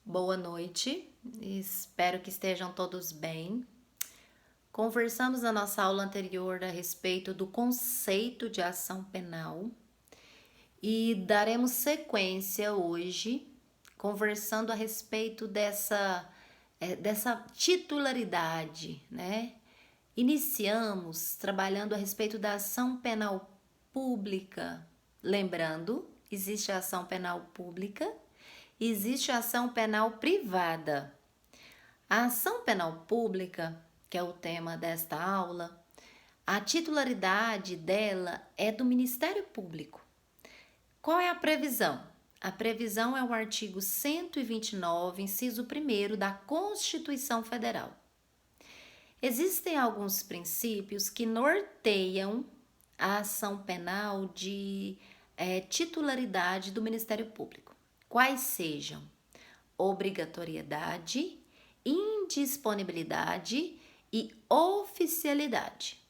Boa noite, espero que estejam todos bem. Conversamos na nossa aula anterior a respeito do conceito de ação penal e daremos sequência hoje conversando a respeito dessa titularidade, né? Iniciamos trabalhando a respeito da ação penal pública. Lembrando, existe a ação penal pública, existe a ação penal privada. A ação penal pública, que é o tema desta aula, a titularidade dela é do Ministério Público. Qual é a previsão? A previsão é o artigo 129, inciso 1º da Constituição Federal. Existem alguns princípios que norteiam a ação penal de titularidade do Ministério Público. Quais sejam? Obrigatoriedade, indisponibilidade e oficialidade.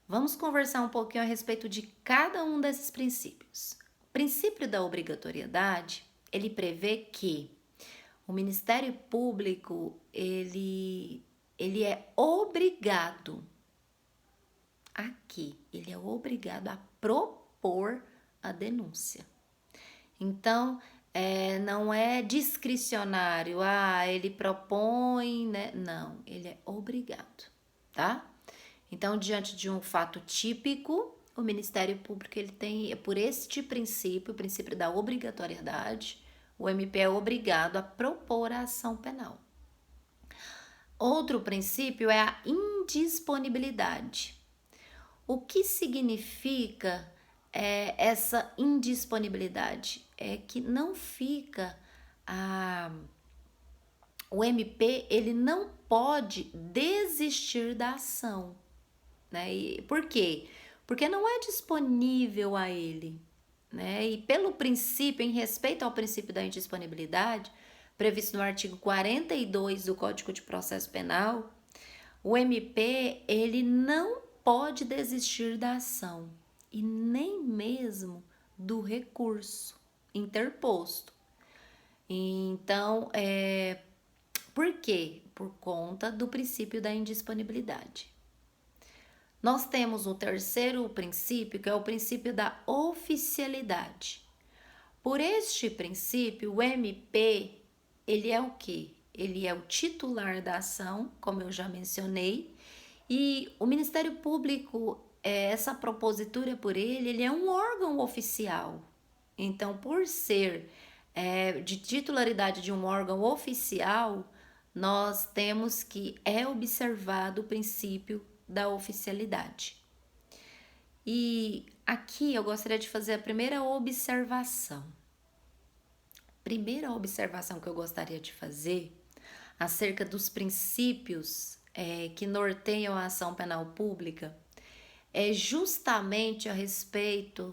Vamos conversar um pouquinho a respeito de cada um desses princípios. O princípio da obrigatoriedade, ele prevê que o Ministério Público, ele é obrigado, ele é obrigado a propor a denúncia. Então, não é discricionário, ele propõe, né? Não, ele é obrigado, tá? Então, diante de um fato típico, o Ministério Público, ele tem, por este princípio, o princípio da obrigatoriedade, o MP é obrigado a propor a ação penal. Outro princípio é a indisponibilidade. O que significa essa indisponibilidade? É que não fica o MP, ele não pode desistir da ação, né? E por quê? Porque não é disponível a ele, né? E pelo princípio, em respeito ao princípio da indisponibilidade, previsto no artigo 42 do Código de Processo Penal, o MP, ele não pode desistir da ação e nem mesmo do recurso interposto. Então, por quê? Por conta do princípio da indisponibilidade. Nós temos o terceiro princípio, que é o princípio da oficialidade. Por este princípio, o MP, ele é o quê? Ele é o titular da ação, como eu já mencionei, e o Ministério Público, essa propositura por ele é um órgão oficial. Então, por ser de titularidade de um órgão oficial, nós temos que observado o princípio da oficialidade. E aqui eu gostaria de fazer a primeira observação. Primeira observação que eu gostaria de fazer acerca dos princípios que norteiam a ação penal pública é justamente a respeito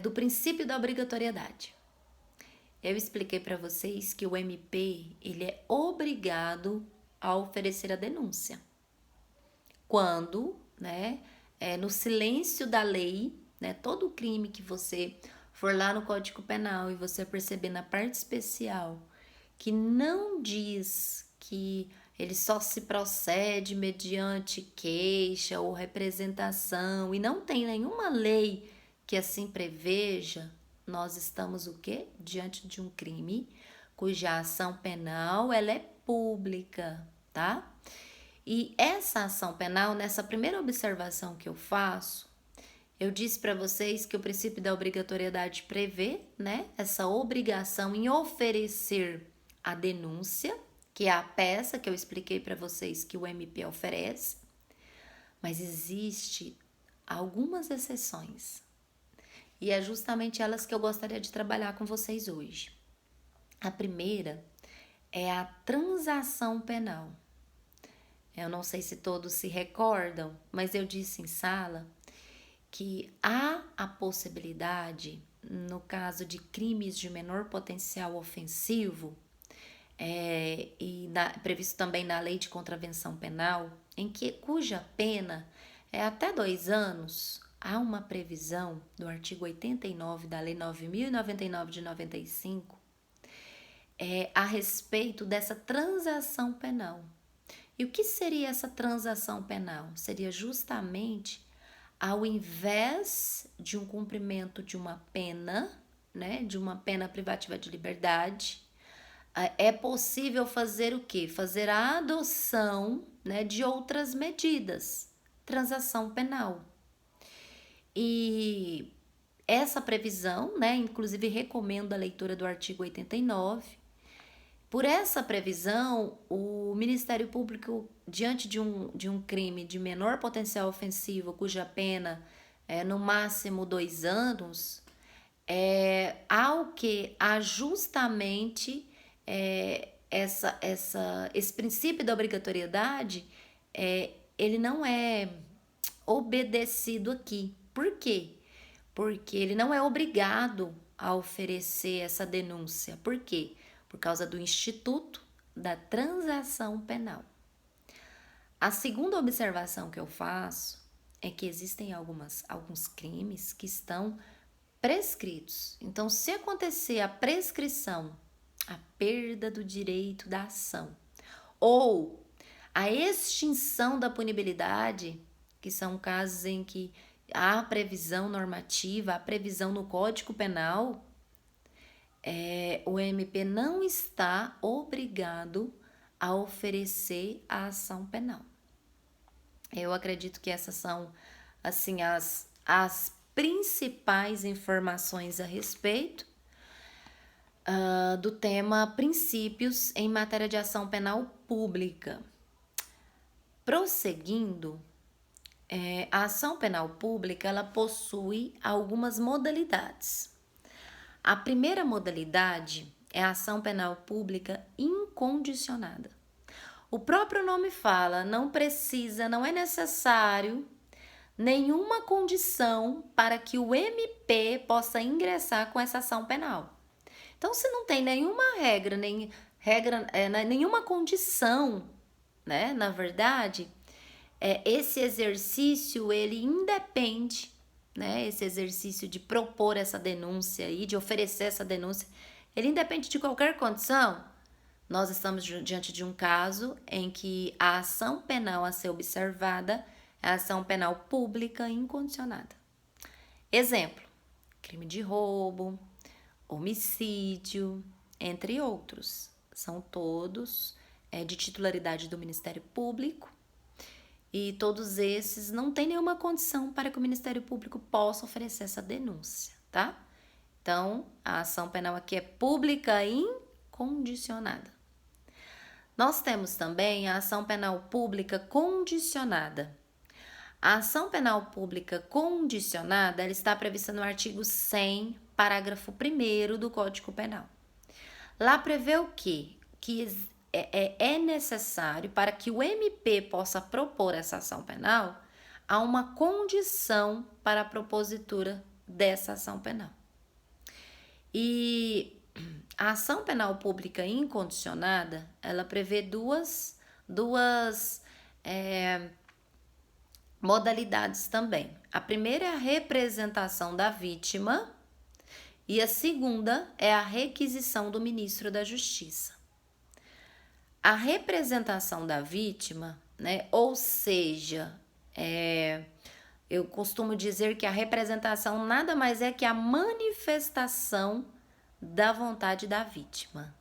do princípio da obrigatoriedade. Eu expliquei para vocês que o MP, ele é obrigado a oferecer a denúncia. Quando, no silêncio da lei, todo crime que você for lá no Código Penal e você perceber na parte especial que não diz que ele só se procede mediante queixa ou representação e não tem nenhuma lei que assim preveja, nós estamos o quê? Diante de um crime cuja ação penal ela é pública, tá? E essa ação penal, nessa primeira observação que eu faço, eu disse para vocês que o princípio da obrigatoriedade prevê, essa obrigação em oferecer a denúncia, que é a peça que eu expliquei para vocês que o MP oferece, mas existe algumas exceções. E é justamente elas que eu gostaria de trabalhar com vocês hoje. A primeira é a transação penal. Eu não sei se todos se recordam, mas eu disse em sala que há a possibilidade, no caso de crimes de menor potencial ofensivo, previsto também na Lei de Contravenção Penal, cuja pena é até 2 anos, há uma previsão do artigo 89 da Lei 9.099 de 95, a respeito dessa transação penal. E o que seria essa transação penal? Seria justamente ao invés de um cumprimento de uma pena, né, de uma pena privativa de liberdade, é possível fazer o quê? Fazer a adoção, né, de outras medidas, transação penal. E essa previsão, né, inclusive recomendo a leitura do artigo 89. Por essa previsão, o Ministério Público, diante de um crime de menor potencial ofensivo, cuja pena é no máximo 2 anos, ao que há justamente esse princípio da obrigatoriedade, ele não é obedecido aqui. Por quê? Porque ele não é obrigado a oferecer essa denúncia. Por quê? Por causa do Instituto da Transação Penal. A segunda observação que eu faço é que existem alguns crimes que estão prescritos. Então, se acontecer a prescrição, a perda do direito da ação, ou a extinção da punibilidade, que são casos em que há previsão normativa, há previsão no Código Penal, o MP não está obrigado a oferecer a ação penal. Eu acredito que essas são, assim, as principais informações a respeito do tema princípios em matéria de ação penal pública. Prosseguindo, a ação penal pública ela possui algumas modalidades. A primeira modalidade é a ação penal pública incondicionada. O próprio nome fala, não é necessário nenhuma condição para que o MP possa ingressar com essa ação penal. Então, se não tem nenhuma nenhuma condição, né, na verdade, esse exercício, ele independe, né, esse exercício de propor essa denúncia e de oferecer essa denúncia, ele independe de qualquer condição. Nós estamos diante de um caso em que a ação penal a ser observada é a ação penal pública incondicionada. Exemplo, crime de roubo, homicídio, entre outros. São todos de titularidade do Ministério Público e todos esses não têm nenhuma condição para que o Ministério Público possa oferecer essa denúncia, tá? Então, a ação penal aqui é pública incondicionada. Nós temos também a ação penal pública condicionada. A ação penal pública condicionada ela está prevista no artigo 100, parágrafo 1º do Código Penal. Lá prevê o quê? Que é necessário para que o MP possa propor essa ação penal, há uma condição para a propositura dessa ação penal. E a ação penal pública incondicionada, ela prevê duas modalidades também. A primeira é a representação da vítima e a segunda é a requisição do ministro da Justiça. A representação da vítima, né, ou seja, eu costumo dizer que a representação nada mais é que a manifestação da vontade da vítima,